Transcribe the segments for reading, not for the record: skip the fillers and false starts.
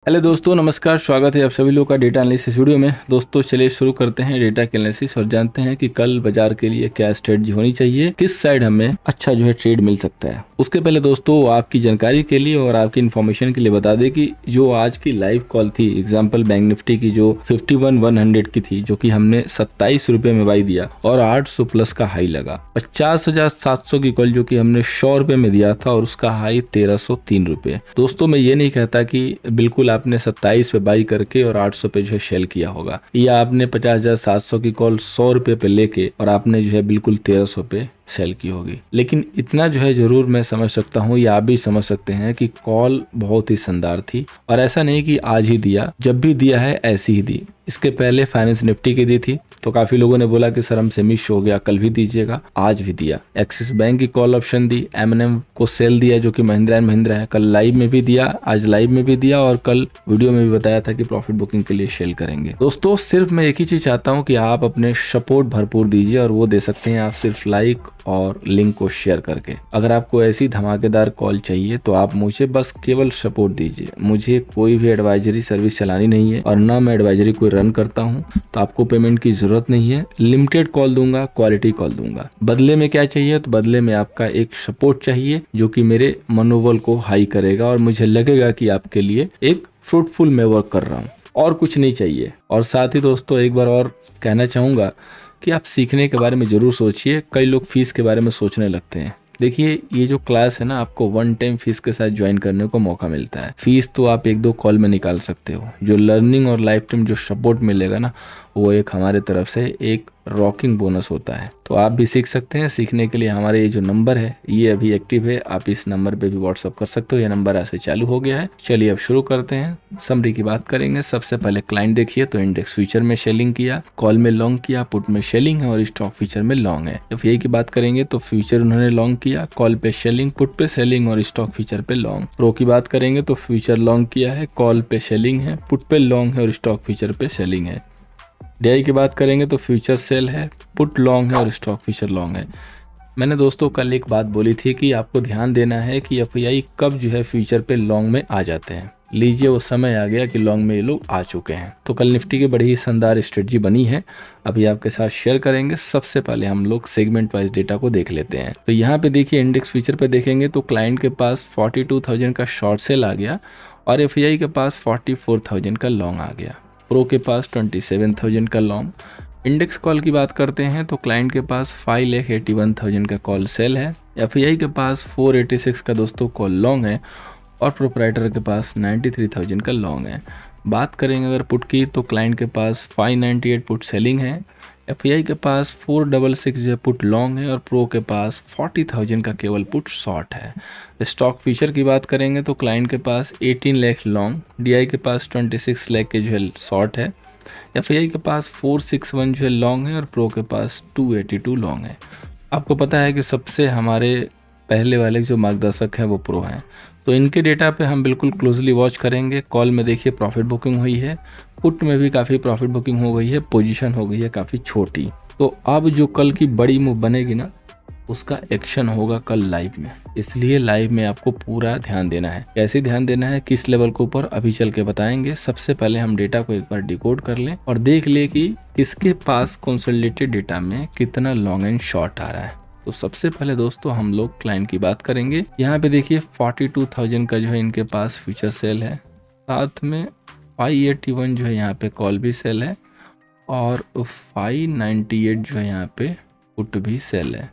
Hello दोस्तों, नमस्कार। स्वागत है आप सभी लोग का डेटा एनालिसिस वीडियो में। दोस्तों चलिए शुरू करते हैं डेटा के एनालिसिस और जानते हैं कि कल बाजार के लिए क्या स्ट्रेटजी होनी चाहिए, किस साइड हमें अच्छा ट्रेड मिल सकता है। उसके पहले दोस्तों आपकी जानकारी के लिए और आपकी इन्फॉर्मेशन के लिए बता दें कि जो आज की लाइव कॉल थी, एग्जाम्पल बैंक निफ्टी की जो 51,100 की थी, जो कि हमने 27 रुपये में बाई दिया और 800 प्लस का हाई लगा। 50,700 की कॉल जो कि हमने 100 रुपये में दिया था और उसका हाई 1303 रुपये। दोस्तों मैं ये नहीं कहता कि बिल्कुल आपने 27 पे बाई करके और 800 पे सेल किया होगा, या आपने 50,700 की कॉल 100 रुपये पे लेके और आपने बिल्कुल 1300 पे सेल की होगी। लेकिन इतना जरूर मैं समझ सकता हूँ, या आप भी समझ सकते हैं कि कॉल बहुत ही शानदार थी और ऐसा नहीं कि आज ही दिया, जब भी दिया है ऐसी ही दी। इसके पहले फाइनेंस निफ्टी की दी थी तो काफी लोगों ने बोला कि सर हमसे मिस हो गया, कल भी दीजिएगा, आज भी दिया। एक्सिस बैंक की कॉल ऑप्शन दी, M&M को सेल दिया जो कि महिंद्रा एंड महिंद्रा है, कल लाइव में भी दिया, आज लाइव में भी दिया और कल वीडियो में भी बताया था कि प्रॉफिट बुकिंग के लिए सेल करेंगे। दोस्तों सिर्फ मैं एक ही चीज चाहता हूँ कि आप अपने सपोर्ट भरपूर दीजिए और वो दे सकते हैं आप सिर्फ लाइक और लिंक को शेयर करके। अगर आपको ऐसी धमाकेदार कॉल चाहिए तो आप मुझे बस केवल सपोर्ट दीजिए। मुझे कोई भी एडवाइजरी सर्विस चलानी नहीं है और ना मैं एडवाइजरी कोई रन करता हूं, तो आपको पेमेंट की जरूरत नहीं है। लिमिटेड कॉल दूंगा, क्वालिटी कॉल दूंगा। बदले में क्या चाहिए? तो बदले में आपका एक सपोर्ट चाहिए जो कि मेरे मनोबल को हाई करेगा और मुझे लगेगा कि आपके लिए एक फ्रूटफुल मैं वर्क कर रहा हूँ, और कुछ नहीं चाहिए। और साथ ही दोस्तों एक बार और कहना चाहूंगा कि आप सीखने के बारे में जरूर सोचिए। कई लोग फीस के बारे में सोचने लगते हैं। देखिए ये जो क्लास है ना, आपको वन टाइम फीस के साथ ज्वाइन करने को मौका मिलता है। फीस तो आप एक दो कॉल में निकाल सकते हो। जो लर्निंग और लाइफ टाइम जो सपोर्ट मिलेगा ना, वो एक हमारे तरफ से एक रॉकिंग बोनस होता है। तो आप भी सीख सकते हैं। सीखने के लिए हमारे ये जो नंबर है ये अभी एक्टिव है, आप इस नंबर पे भी व्हाट्सअप कर सकते हो। ये नंबर ऐसे चालू हो गया है। चलिए अब शुरू करते हैं। समरी की बात करेंगे। सबसे पहले क्लाइंट देखिए तो इंडेक्स फ्यूचर में सेलिंग किया, कॉल में लॉन्ग किया, पुट में सेलिंग है और स्टॉक फ्यूचर में लॉन्ग है। एफआईआई की बात करेंगे तो फ्यूचर उन्होंने लॉन्ग किया, कॉल पे सेलिंग, पुट पे सेलिंग और स्टॉक फ्यूचर पे लॉन्ग। प्रो की बात करेंगे तो फ्यूचर लॉन्ग किया है, कॉल पे सेलिंग है, पुट पे लॉन्ग है और स्टॉक फ्यूचर पे सेलिंग है। डीआई की बात करेंगे तो फ्यूचर सेल है, पुट लॉन्ग है और स्टॉक फ्यूचर लॉन्ग है। मैंने दोस्तों कल एक बात बोली थी कि आपको ध्यान देना है कि एफआईआई कब फ्यूचर पे लॉन्ग में आ जाते हैं। लीजिए वो समय आ गया कि लॉन्ग में ये लोग आ चुके हैं। तो कल निफ्टी की बड़ी ही शानदार स्ट्रेटजी बनी है, अभी आपके साथ शेयर करेंगे। सबसे पहले हम लोग सेगमेंट वाइज डेटा को देख लेते हैं। तो यहाँ पे देखिए इंडेक्स फ्यूचर पे देखेंगे तो क्लाइंट के पास 42,000 का शॉर्ट सेल आ गया और एफआईआई के पास 44,000 का लॉन्ग आ गया। प्रो के पास 27,000 का लॉन्ग। इंडेक्स कॉल की बात करते हैं तो क्लाइंट के पास 5,81,000 का कॉल सेल है, एफआईआई के पास 486 का दोस्तों कॉल लॉन्ग है और प्रोप्राइटर के पास 93,000 का लॉन्ग है। बात करेंगे अगर पुट की तो क्लाइंट के पास 598 पुट सेलिंग है, एफआईआई के पास 466 पुट लॉन्ग है और प्रो के पास 40,000 का केवल पुट शॉर्ट है। स्टॉक फीचर की बात करेंगे तो क्लाइंट के पास 18 लाख लॉन्ग, डीआई के पास 26 लाख के शॉर्ट है, एफआईआई के पास 461 लॉन्ग है और प्रो के पास 282 लॉन्ग है। आपको पता है कि सबसे हमारे पहले वाले जो मार्गदर्शक हैं वो प्रो हैं, तो इनके डेटा पे हम बिल्कुल क्लोजली वॉच करेंगे। कॉल में देखिए प्रॉफिट बुकिंग हुई है, पुट में भी काफ़ी प्रॉफिट बुकिंग हो गई है, पोजीशन हो गई है काफ़ी छोटी। तो अब जो कल की बड़ी मूव बनेगी ना, उसका एक्शन होगा कल लाइव में। इसलिए लाइव में आपको पूरा ध्यान देना है। कैसे ध्यान देना है, किस लेवल के ऊपर, अभी चल के बताएंगे। सबसे पहले हम डेटा को एक बार डिकोड कर लें और देख ले कि किसके पास कंसोलिडेटेड डेटा में कितना लॉन्ग एंड शॉर्ट आ रहा है। तो सबसे पहले दोस्तों हम लोग क्लाइंट की बात करेंगे। यहाँ पे देखिए 42,000 का इनके पास फ्यूचर सेल है, साथ में 581 यहाँ पे कॉल भी सेल है और 598 यहाँ पे पुट भी सेल है।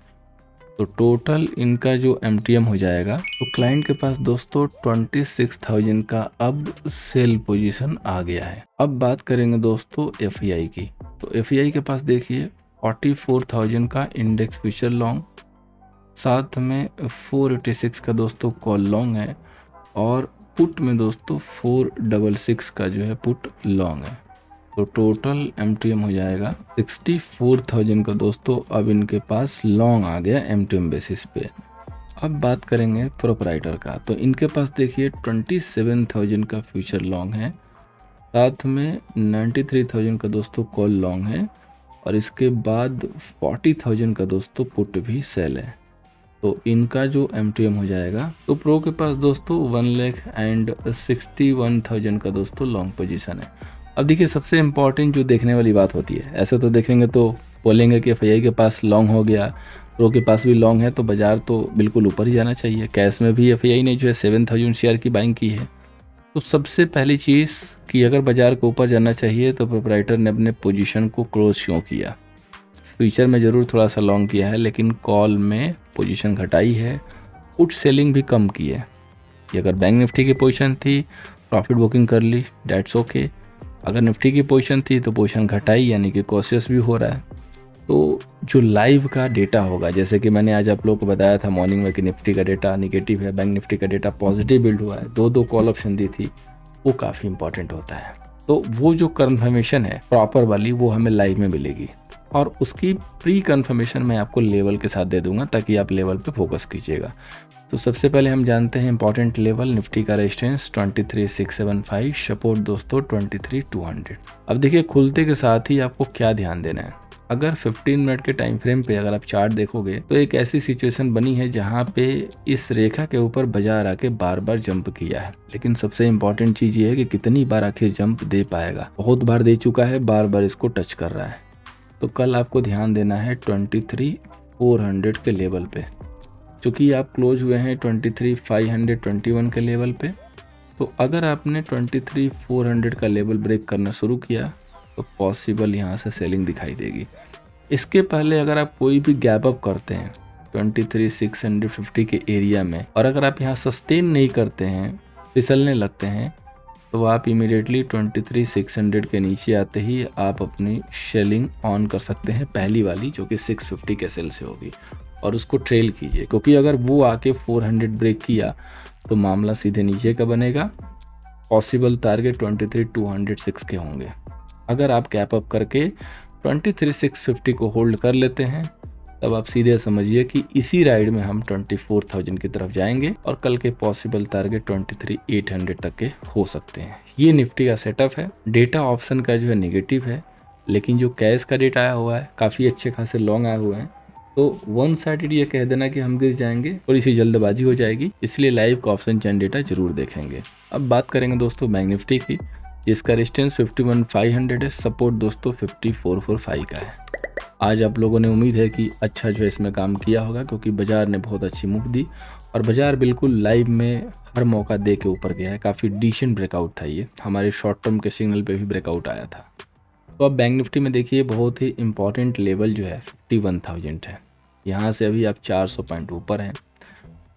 तो टोटल इनका जो एमटीएम हो जाएगा तो क्लाइंट के पास दोस्तों 26,000 का अब सेल पोजीशन आ गया है। अब बात करेंगे दोस्तों एफआईआई की। तो एफआईआई के पास देखिए 44,000 का इंडेक्स फ्यूचर लॉन्ग, साथ में 486 का दोस्तों कॉल लॉन्ग है और पुट में दोस्तों 466 का पुट लॉन्ग है। तो टोटल एमटीएम हो जाएगा 64,000 का दोस्तों अब इनके पास लॉन्ग आ गया एमटीएम बेसिस पे। अब बात करेंगे प्रोप्राइटर का। तो इनके पास देखिए 27,000 का फ्यूचर लॉन्ग है, साथ में 93,000 का दोस्तों कॉल लॉन्ग है और इसके बाद 40,000 का दोस्तों पुट भी सेल है। तो इनका जो MTM हो जाएगा, तो प्रो के पास दोस्तों 1,61,000 का दोस्तों लॉन्ग पोजीशन है। अब देखिए सबसे इम्पोर्टेंट जो देखने वाली बात होती है, ऐसे तो देखेंगे तो बोलेंगे कि FII के पास लॉन्ग हो गया, प्रो के पास भी लॉन्ग है, तो बाजार तो बिल्कुल ऊपर ही जाना चाहिए। कैश में भी FII ने जो है 7,000 शेयर की बाइंग की है। तो सबसे पहली चीज़ कि अगर बाजार को ऊपर जाना चाहिए तो प्रोप्राइटर ने अपने पोजीशन को क्लोज क्यों किया। फ्यूचर में ज़रूर थोड़ा सा लॉन्ग किया है, लेकिन कॉल में पोजीशन घटाई है, पुट सेलिंग भी कम की है। कि अगर बैंक निफ्टी की पोजीशन थी, प्रॉफिट बुकिंग कर ली, डेट्स ओके। अगर निफ्टी की पोजीशन थी तो पोजीशन घटाई, यानी कि कॉशियस भी हो रहा है। तो जो लाइव का डेटा होगा, जैसे कि मैंने आज आप लोगों को बताया था मॉर्निंग में कि निफ्टी का डेटा निगेटिव है, बैंक निफ्टी का डेटा पॉजिटिव बिल्ड हुआ है, दो कॉल ऑप्शन दी थी, वो काफ़ी इंपॉर्टेंट होता है। तो वो जो कन्फर्मेशन है प्रॉपर वाली, वो हमें लाइव में मिलेगी, और उसकी प्री कन्फर्मेशन मैं आपको लेवल के साथ दे दूंगा, ताकि आप लेवल पे फोकस कीजिएगा। तो सबसे पहले हम जानते हैं इंपॉर्टेंट लेवल, निफ्टी का रेजिस्टेंस 23,675, सपोर्ट दोस्तों 23,200। अब देखिए खुलते के साथ ही आपको क्या ध्यान देना है। अगर 15 मिनट के टाइम फ्रेम पे अगर आप चार्ट देखोगे तो एक ऐसी सिचुएशन बनी है जहां पे इस रेखा के ऊपर बाजार आके बार बार जंप किया है, लेकिन सबसे इम्पोर्टेंट चीज़ ये है कि कितनी बार आखिर जंप दे पाएगा। बहुत बार दे चुका है, बार बार इसको टच कर रहा है। तो कल आपको ध्यान देना है 23,400 के लेवल पे, क्योंकि आप क्लोज हुए हैं 23,521 के लेवल पे। तो अगर आपने 23,400 का लेवल ब्रेक करना शुरू किया तो पॉसिबल यहाँ से सेलिंग दिखाई देगी। इसके पहले अगर आप कोई भी गैप अप करते हैं 23,650 के एरिया में, और अगर आप यहाँ सस्टेन नहीं करते हैं, फिसलने लगते हैं, तो आप इमीडिएटली 23,600 के नीचे आते ही आप अपनी सेलिंग ऑन कर सकते हैं, पहली वाली जो कि 650 के सेल से होगी, और उसको ट्रेल कीजिए, क्योंकि अगर वो आके 400 ब्रेक किया तो मामला सीधे नीचे का बनेगा। पॉसिबल टारगेट 23,206 के होंगे। अगर आप कैप अप करके 23,650 को होल्ड कर लेते हैं, तब आप सीधे समझिए कि इसी राइड में हम 24,000 की तरफ जाएंगे, और कल के पॉसिबल टारगेट 23,800 तक के हो सकते हैं। ये निफ्टी का सेटअप है। डेटा ऑप्शन का जो है नेगेटिव है, लेकिन जो कैश का डेटा आया हुआ है काफ़ी अच्छे खासे लॉन्ग आए हुए हैं। तो वन साइडेड ये कह देना कि हम गिर जाएंगे, थोड़ी सी जल्दबाजी हो जाएगी, इसलिए लाइव का ऑप्शन चैन डेटा जरूर देखेंगे। अब बात करेंगे दोस्तों बैंक निफ्टी की, जिसका रेजिस्टेंस 51,500 है, सपोर्ट दोस्तों 54,445 का है। आज आप लोगों ने उम्मीद है कि अच्छा जो है इसमें काम किया होगा, क्योंकि बाजार ने बहुत अच्छी मूव दी, और बाजार बिल्कुल लाइव में हर मौका दे के ऊपर गया है। काफ़ी डिसेंट ब्रेकआउट था ये, हमारे शॉर्ट टर्म के सिग्नल पे भी ब्रेकआउट आया था। तो अब बैंक निफ्टी में देखिए बहुत ही इंपॉर्टेंट लेवल जो है 51,000 है। यहाँ से अभी आप 400 पॉइंट ऊपर हैं।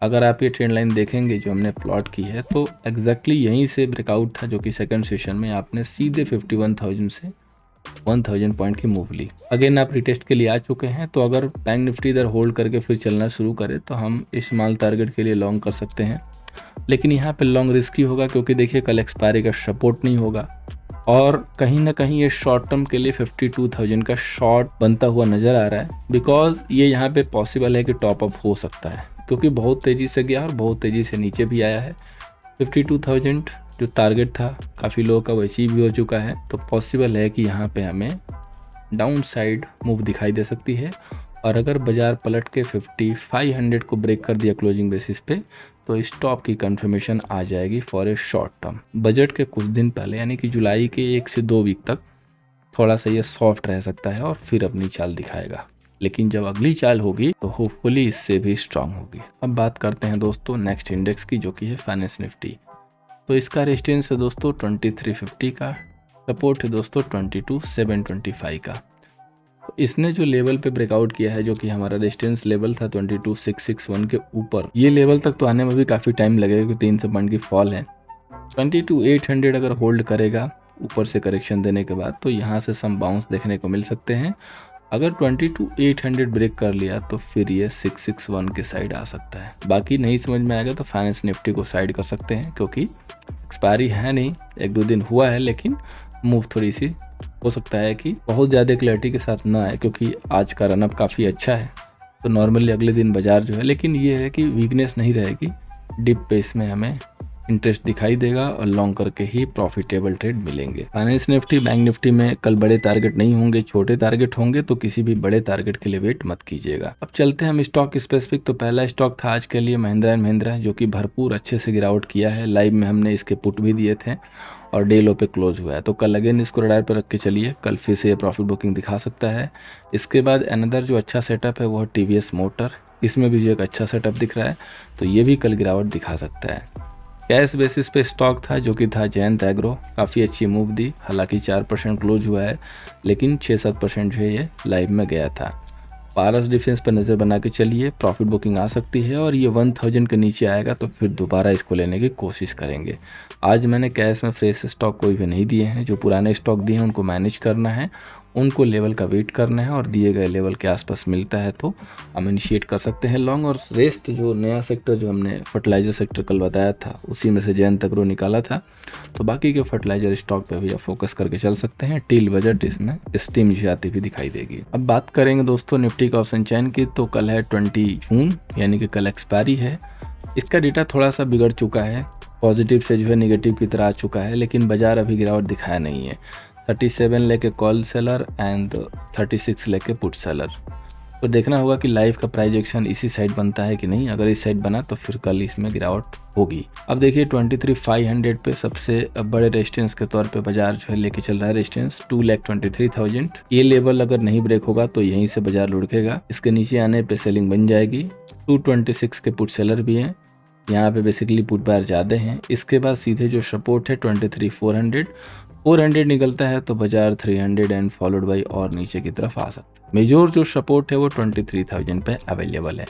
अगर आप ये ट्रेंड लाइन देखेंगे जो हमने प्लॉट की है, तो एग्जैक्टली यहीं से ब्रेकआउट था, जो कि सेकंड सेशन में आपने सीधे 51,000 से 1,000 पॉइंट की मूव ली। अगेन आप रिटेस्ट के लिए आ चुके हैं। तो अगर बैंक निफ्टी इधर होल्ड करके फिर चलना शुरू करे तो हम इस स्मॉल टारगेट के लिए लॉन्ग कर सकते हैं, लेकिन यहाँ पे लॉन्ग रिस्की होगा, क्योंकि देखिए कल एक्सपायरी का सपोर्ट नहीं होगा, और कहीं ना कहीं ये शॉर्ट टर्म के लिए 52,000 का शॉर्ट बनता हुआ नज़र आ रहा है, बिकॉज ये यहाँ पे पॉसिबल है कि टॉप अप हो सकता है, क्योंकि बहुत तेज़ी से गया और बहुत तेज़ी से नीचे भी आया है। 52,000 जो टारगेट था काफ़ी लोगों का वो अचीव भी हो चुका है। तो पॉसिबल है कि यहाँ पे हमें डाउन साइड मूव दिखाई दे सकती है, और अगर बाजार पलट के 5500 को ब्रेक कर दिया क्लोजिंग बेसिस पे, तो स्टॉप की कंफर्मेशन आ जाएगी for a short term. Budget के कुछ दिन पहले यानी कि जुलाई के 1 से 2 वीक तक थोड़ा सा ये सॉफ्ट रह सकता है, और फिर अपनी चाल दिखाएगा, लेकिन जब अगली चाल होगी तो होपफुली इससे भी स्ट्रांग होगी। अब बात करते हैं दोस्तों नेक्स्ट इंडेक्स की, जो कि है फाइनेंस निफ्टी। तो इसका रेजिस्टेंस है दोस्तों 2350 का, सपोर्ट है दोस्तों 22,725 का। तो इसने जो लेवल पे ब्रेकआउट किया है, जो कि हमारा रेजिस्टेंस लेवल था 22,661 के ऊपर, ये लेवल तक तो आने में भी काफ़ी टाइम लगेगा, क्योंकि 300 पॉइंट की फॉल है। 22,800 अगर होल्ड करेगा ऊपर से करेक्शन देने के बाद, तो यहाँ से सम बाउंस देखने को मिल सकते हैं। अगर 22,800 ब्रेक कर लिया तो फिर ये 661 के साइड आ सकता है। बाकी नहीं समझ में आएगा तो फाइनेंस निफ्टी को साइड कर सकते हैं, क्योंकि एक्सपायरी है नहीं, 1-2 दिन हुआ है, लेकिन मूव थोड़ी सी हो सकता है कि बहुत ज़्यादा क्लैरिटी के साथ ना आए, क्योंकि आज का रनअप काफ़ी अच्छा है। तो नॉर्मली अगले दिन बाजार जो है, लेकिन ये है कि वीकनेस नहीं रहेगी, डिप पे इसमें हमें इंटरेस्ट दिखाई देगा और लॉन्ग करके ही प्रॉफिटेबल ट्रेड मिलेंगे। फाइनेंस निफ्टी, बैंक निफ्टी में कल बड़े टारगेट नहीं होंगे, छोटे टारगेट होंगे, तो किसी भी बड़े टारगेट के लिए वेट मत कीजिएगा। अब चलते हैं हम स्टॉक स्पेसिफिक। तो पहला स्टॉक था आज के लिए महिंद्रा एंड महिंद्रा, जो कि भरपूर अच्छे से गिरावट किया है। लाइव में हमने इसके पुट भी दिए थे और डे लो पे क्लोज हुआ है। तो कल अगेन इसको रडार पर रख के चलिए, कल फिर से ये प्रॉफिट बुकिंग दिखा सकता है। इसके बाद अनदर जो अच्छा सेटअप है वो है टीवीएस मोटर, इसमें भी जो एक अच्छा सेटअप दिख रहा है, तो ये भी कल गिरावट दिखा सकता है। कैश बेसिस पे स्टॉक था जो कि था जयंत एग्रो, काफ़ी अच्छी मूव दी, हालांकि 4% क्लोज हुआ है, लेकिन 6-7% जो है ये लाइव में गया था। पारस डिफेंस पर नज़र बना के चलिए, प्रॉफिट बुकिंग आ सकती है और ये 1000 के नीचे आएगा तो फिर दोबारा इसको लेने की कोशिश करेंगे। आज मैंने कैश में फ्रेश स्टॉक कोई भी नहीं दिए हैं, जो पुराने स्टॉक दिए हैं उनको मैनेज करना है, उनको लेवल का वेट करना है और दिए गए लेवल के आसपास मिलता है तो हम इनिशिएट कर सकते हैं लॉन्ग। और रेस्ट जो नया सेक्टर जो हमने फर्टिलाइजर सेक्टर कल बताया था, उसी में से जयंत एग्रो निकाला था, तो बाकी के फर्टिलाइजर स्टॉक पे भी आप फोकस करके चल सकते हैं। टील बजट इसमें स्टीम जो आती हुई दिखाई देगी। अब बात करेंगे दोस्तों निफ्टी का ऑप्शन चैन की, तो कल है 20 जून, यानी कि कल एक्सपायरी है। इसका डेटा थोड़ा सा बिगड़ चुका है, पॉजिटिव से जो है निगेटिव की तरह आ चुका है, लेकिन बाजार अभी गिरावट दिखाया नहीं है। 37 लेके कॉल सेलर एंड 36 लेके पुट सेलर, तो देखना होगा कि लाइव का प्राइस एक्शन इसी साइड बनता है कि नहीं। अगर इस साइड बना तो फिर कल इसमें गिरावट होगी। अब देखिए 23,500 पे सबसे बड़े रेजिस्टेंस के तौर पे बाजार जो है लेके चल रहा है रेजिस्टेंस 2,23,000। ये लेवल अगर नहीं ब्रेक होगा तो यहीं से बाजार लुढ़केगा, इसके नीचे आने पे सेलिंग बन जाएगी। 226 के पुट सेलर भी हैं, यहाँ पे बेसिकली पुट बायर ज़्यादा हैं। इसके बाद सीधे जो सपोर्ट है 23,400 निकलता है तो बाजार 300 एंड फॉलोड बाई और नीचे की तरफ आ सकता है। मेजर जो सपोर्ट है वो 23,000 पे अवेलेबल है,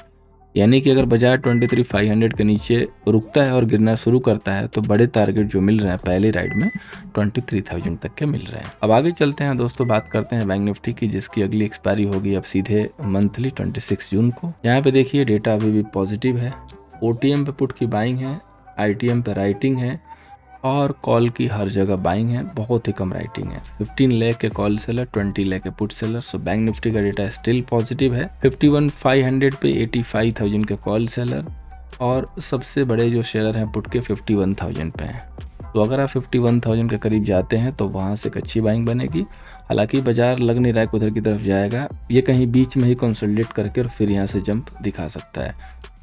यानी कि अगर बाजार 23,500 के नीचे रुकता है और गिरना शुरू करता है तो बड़े टारगेट जो मिल रहे हैं पहली राइड में 23,000 तक के मिल रहे हैं। अब आगे चलते हैं दोस्तों, बात करते हैं बैंक निफ्टी की, जिसकी अगली एक्सपायरी होगी अब सीधे मंथली 26 जून को। यहाँ पे देखिए डेटा अभी भी पॉजिटिव है, ओटीएम पे पुट की बाइंग है, आईटीएम पे राइटिंग है और कॉल की हर जगह बाइंग है, बहुत ही कम राइटिंग है। 15 लाख के कॉल सेलर, 20 लाख के put seller. So bank Nifty का डेटा स्टिल पॉजिटिव है। 51,500 पे 85,000 के कॉल सेलर और सबसे बड़े जो शेयर हैं पुट के 51,000 पे हैं। तो अगर आप 51,000 के करीब जाते हैं तो वहाँ से एक अच्छी बाइंग बनेगी। हालांकि बाजार लग नहीं रहा है उधर की तरफ जाएगा, ये कहीं बीच में ही कंसोलिडेट करके और फिर यहाँ से जंप दिखा सकता है।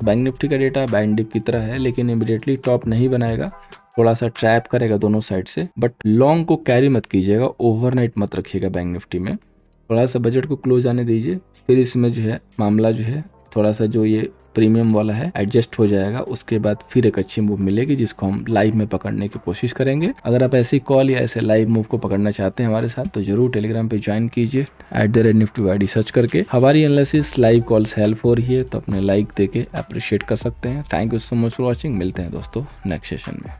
बैंक निफ्टी का डेटा बैंड डिप की तरह है, लेकिन इमीडिएटली टॉप नहीं बनाएगा, थोड़ा सा ट्रैप करेगा दोनों साइड से। बट लॉन्ग को कैरी मत कीजिएगा, ओवरनाइट मत रखिएगा बैंक निफ्टी में, थोड़ा सा बजट को क्लोज आने दीजिए, फिर इसमें जो है मामला जो है थोड़ा सा जो ये प्रीमियम वाला है एडजस्ट हो जाएगा, उसके बाद फिर एक अच्छी मूव मिलेगी जिसको हम लाइव में पकड़ने की कोशिश करेंगे। अगर आप ऐसी कॉल या ऐसे लाइव मूव को पकड़ना चाहते हैं हमारे साथ तो जरूर टेलीग्राम पे ज्वाइन कीजिए, @nifty सर्च करके। हमारी एनालिसिस लाइव कॉल्स हेल्प हो रही है तो अपने लाइक देके अप्रिशिएट कर सकते हैं। Thank you so much for watching, मिलते हैं दोस्तों नेक्स्ट सेशन में।